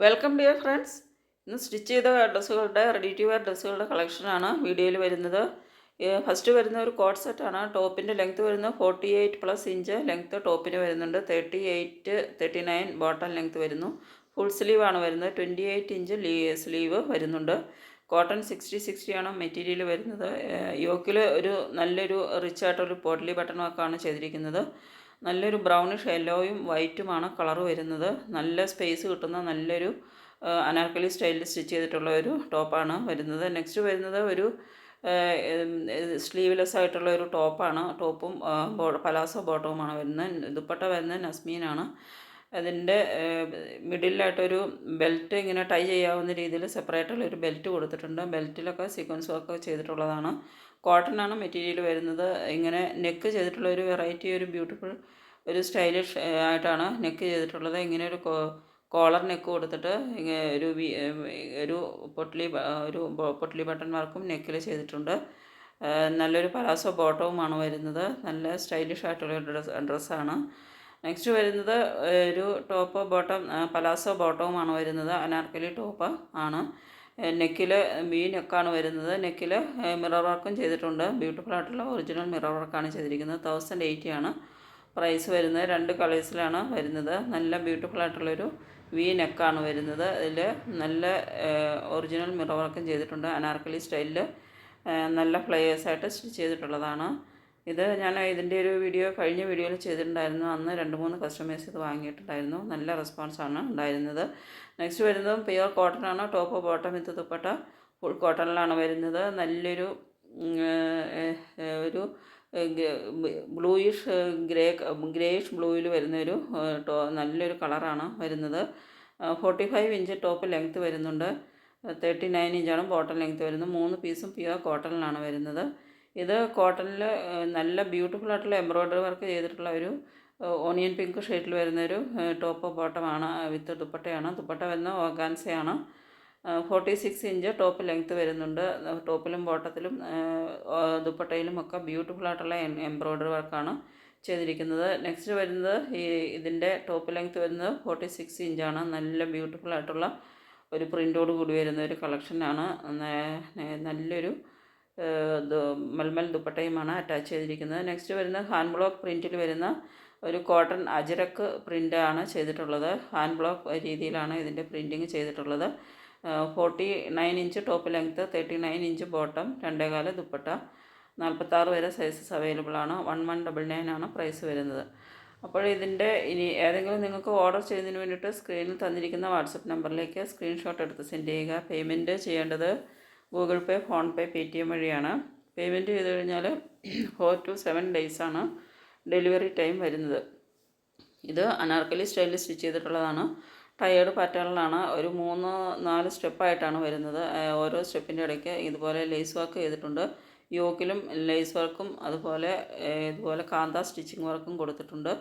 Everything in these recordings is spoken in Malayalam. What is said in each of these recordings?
Welcome dear friends. ഇന്ന് സ്റ്റിച്ച് ചെയ്ത ഡ്രസ്സുകളുടെ റെഡി ടു വെയർ ഡ്രസ്സുകളുടെ കളക്ഷനാണ് വീഡിയോയിൽ വരുന്നത്. ഫസ്റ്റ് വരുന്ന ഒരു കോട്ട് സെറ്റാണ്. ടോപ്പിൻ്റെ ലെങ്ത്ത് വരുന്നത് 48+ ഇഞ്ച് ലെങ്ത്ത് ടോപ്പിന് വരുന്നുണ്ട്. 39 ബോട്ടം ലെങ്ത്ത് വരുന്നു. ഫുൾ സ്ലീവ് ആണ് വരുന്നത്. 28 ഇഞ്ച് സ്ലീവ് വരുന്നുണ്ട്. കോട്ടൺ 60 ആണ് മെറ്റീരിയൽ വരുന്നത്. യോക്കിൽ ഒരു നല്ലൊരു റിച്ച് ആയിട്ടൊരു പോട്ട്ലി ബട്ടൺ വർക്കാണ് ചെയ്തിരിക്കുന്നത്. നല്ലൊരു ബ്രൗണിഷ് യെല്ലോയും വൈറ്റുമാണ് കളർ വരുന്നത്. നല്ല സ്പേസ് കിട്ടുന്ന നല്ലൊരു അനാർക്കലി സ്റ്റൈലിൽ സ്റ്റിച്ച് ചെയ്തിട്ടുള്ള ഒരു ടോപ്പാണ് വരുന്നത്. നെക്സ്റ്റ് വരുന്നത് ഒരു സ്ലീവ്ലെസ് ആയിട്ടുള്ള ഒരു ടോപ്പാണ്. ടോപ്പും പലാസോ ബോട്ടവുമാണ് വരുന്നത്. ദുപ്പട്ട വരുന്നത് നസ്മീനാണ്. അതിൻ്റെ മിഡിലായിട്ടൊരു ബെൽറ്റ് ഇങ്ങനെ ടൈ ചെയ്യാവുന്ന രീതിയിൽ സെപ്പറേറ്റുള്ള ഒരു ബെൽറ്റ് കൊടുത്തിട്ടുണ്ട്. ബെൽറ്റിലൊക്കെ സീക്വൻസ് വർക്ക് ചെയ്തിട്ടുള്ളതാണ്. കോട്ടനാണ് മെറ്റീരിയൽ വരുന്നത്. ഇങ്ങനെ നെക്ക് ചെയ്തിട്ടുള്ള ഒരു വെറൈറ്റി, ഒരു ബ്യൂട്ടിഫുൾ, ഒരു സ്റ്റൈലിഷ് ആയിട്ടാണ് നെക്ക് ചെയ്തിട്ടുള്ളത്. ഇങ്ങനെ ഒരു കോളർ നെക്ക് കൊടുത്തിട്ട് ഒരു പൊട്ട്ലി ബട്ടൺ വർക്കും നെക്കിൽ ചെയ്തിട്ടുണ്ട്. നല്ലൊരു പലാസോ ബോട്ടവുമാണ് വരുന്നത്. നല്ല സ്റ്റൈലിഷ് ആയിട്ടുള്ള ഡ്രസ്സാണ്. നെക്സ്റ്റ് വരുന്നത് ഒരു ടോപ്പ് ബോട്ടം പലാസോ ബോട്ടവുമാണ് വരുന്നത്. അനാർക്കലി ടോപ്പ് ആണ്. നെക്കിൽ നെക്കാണ് വരുന്നത്. നെക്കിൽ മിറർ വർക്കും ചെയ്തിട്ടുണ്ട്. ബ്യൂട്ടിഫുൾ ആയിട്ടുള്ള ഒറിജിനൽ മിറർ വർക്കാണ് ചെയ്തിരിക്കുന്നത്. 1080 ആണ് പ്രൈസ് വരുന്നത്. 2 കളേഴ്സിലാണ് വരുന്നത്. നല്ല ബ്യൂട്ടിഫുൾ ആയിട്ടുള്ളൊരു നെക്കാണ് വരുന്നത്. അതിൽ നല്ല ഒറിജിനൽ മിറർ വർക്കും ചെയ്തിട്ടുണ്ട്. അനാർക്കലി സ്റ്റൈലിൽ നല്ല ഫ്ലയേഴ്സായിട്ട് സ്റ്റിച്ച് ചെയ്തിട്ടുള്ളതാണ്. ഇത് ഞാൻ ഇതിൻ്റെ ഒരു വീഡിയോ കഴിഞ്ഞ വീഡിയോയിൽ ചെയ്തിട്ടുണ്ടായിരുന്നു. അന്ന് 2-3 കസ്റ്റമേഴ്സ് ഇത് വാങ്ങിയിട്ടുണ്ടായിരുന്നു. നല്ല റെസ്പോൺസാണ് ഉണ്ടായിരുന്നത്. നെക്സ്റ്റ് വരുന്നതും പ്യുവർ കോട്ടനാണ്. Top bottom with dupatta full കോട്ടണിലാണ് വരുന്നത്. നല്ലൊരു ഒരു ബ്ലൂയിഷ് ഗ്രേയിഷ് ബ്ലൂവിൽ വരുന്നൊരു നല്ലൊരു കളറാണ് വരുന്നത്. 45 ഇഞ്ച് ടോപ്പ് ലെങ്ത്ത് വരുന്നുണ്ട്. 39 ഇഞ്ചാണ് ബോട്ടം ലെങ്ത്ത് വരുന്നത്. 3 പീസും പ്യുവർ കോട്ടണിലാണ് വരുന്നത്. ഇത് കോട്ടണിൽ നല്ല ബ്യൂട്ടിഫുൾ ആയിട്ടുള്ള എംബ്രോയ്ഡറി വർക്ക് ചെയ്തിട്ടുള്ള ഒരു ഓണിയൻ പിങ്ക് ഷെയ്ഡിൽ വരുന്നൊരു ടോപ്പ് ബോട്ടമാണ് വിത്ത് ദുപ്പട്ടയാണ്. ദുപ്പട്ട വരുന്ന ഓർഗാൻസയാണ്. 46 ഇഞ്ച് ടോപ്പ് ലെങ്ത്ത് വരുന്നുണ്ട്. ടോപ്പിലും ബോട്ടത്തിലും ദുപ്പട്ടയിലും ഒക്കെ ബ്യൂട്ടിഫുൾ ആയിട്ടുള്ള എംബ്രോയ്ഡറി വർക്കാണ് ചെയ്തിരിക്കുന്നത്. നെക്സ്റ്റ് വരുന്നത് ഇതിൻ്റെ ടോപ്പ് ലെങ്ത്ത് വരുന്നത് 46 ഇഞ്ചാണ്. നല്ല ബ്യൂട്ടിഫുൾ ആയിട്ടുള്ള ഒരു പ്രിൻ്റോട് കൂടി വരുന്ന ഒരു കളക്ഷനാണ്. നല്ലൊരു മൽമൽ ദുപ്പട്ടയുമാണ് അറ്റാച്ച് ചെയ്തിരിക്കുന്നത്. നെക്സ്റ്റ് വരുന്ന ഹാൻഡ് ബ്ലോക്ക് പ്രിൻറ്റിൽ വരുന്ന ഒരു കോട്ടൺ അജരക്ക് പ്രിൻ്റാണ് ചെയ്തിട്ടുള്ളത്. ഹാൻഡ് ബ്ലോക്ക് രീതിയിലാണ് ഇതിൻ്റെ പ്രിൻറ്റിങ് ചെയ്തിട്ടുള്ളത്. 49 inch top length, 39 inch bottom, 2.25 dupatta, 46 വരെ സൈസസ് അവൈലബിൾ ആണ്. 1199 ആണ് പ്രൈസ് വരുന്നത്. അപ്പോൾ ഇതിൻ്റെ ഇനി ഏതെങ്കിലും നിങ്ങൾക്ക് ഓർഡർ ചെയ്യുന്നതിന് വേണ്ടിയിട്ട് സ്ക്രീനിൽ തന്നിരിക്കുന്ന വാട്സപ്പ് നമ്പറിലേക്ക് സ്ക്രീൻഷോട്ട് എടുത്ത് സെൻഡ് ചെയ്യുക. പേയ്മെൻറ്റ് ചെയ്യേണ്ടത് ഗൂഗിൾ പേ, ഫോൺ പേ, പേടിഎം വഴിയാണ്. പേയ്മെൻറ്റ് ചെയ്ത് കഴിഞ്ഞാൽ 4 to 7 ഡേയ്സാണ് ഡെലിവറി ടൈം വരുന്നത്. ഇത് അനാർക്കലി സ്റ്റൈലിൽ സ്റ്റിച്ച് ചെയ്തിട്ടുള്ളതാണ്. ടയേർഡ് പാറ്റേണിലാണ്. ഒരു 3-4 സ്റ്റെപ്പായിട്ടാണ് വരുന്നത്. ഓരോ സ്റ്റെപ്പിൻ്റെ ഇടയ്ക്ക് ഇതുപോലെ ലേസ് വർക്ക് ചെയ്തിട്ടുണ്ട്. യോക്കിലും ലേസ് വർക്കും അതുപോലെ ഇതുപോലെ കാന്ത സ്റ്റിച്ചിങ് വർക്കും കൊടുത്തിട്ടുണ്ട്.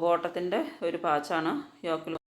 ബോട്ടത്തിൻ്റെ ഒരു പാച്ചാണ് യോക്കിൽ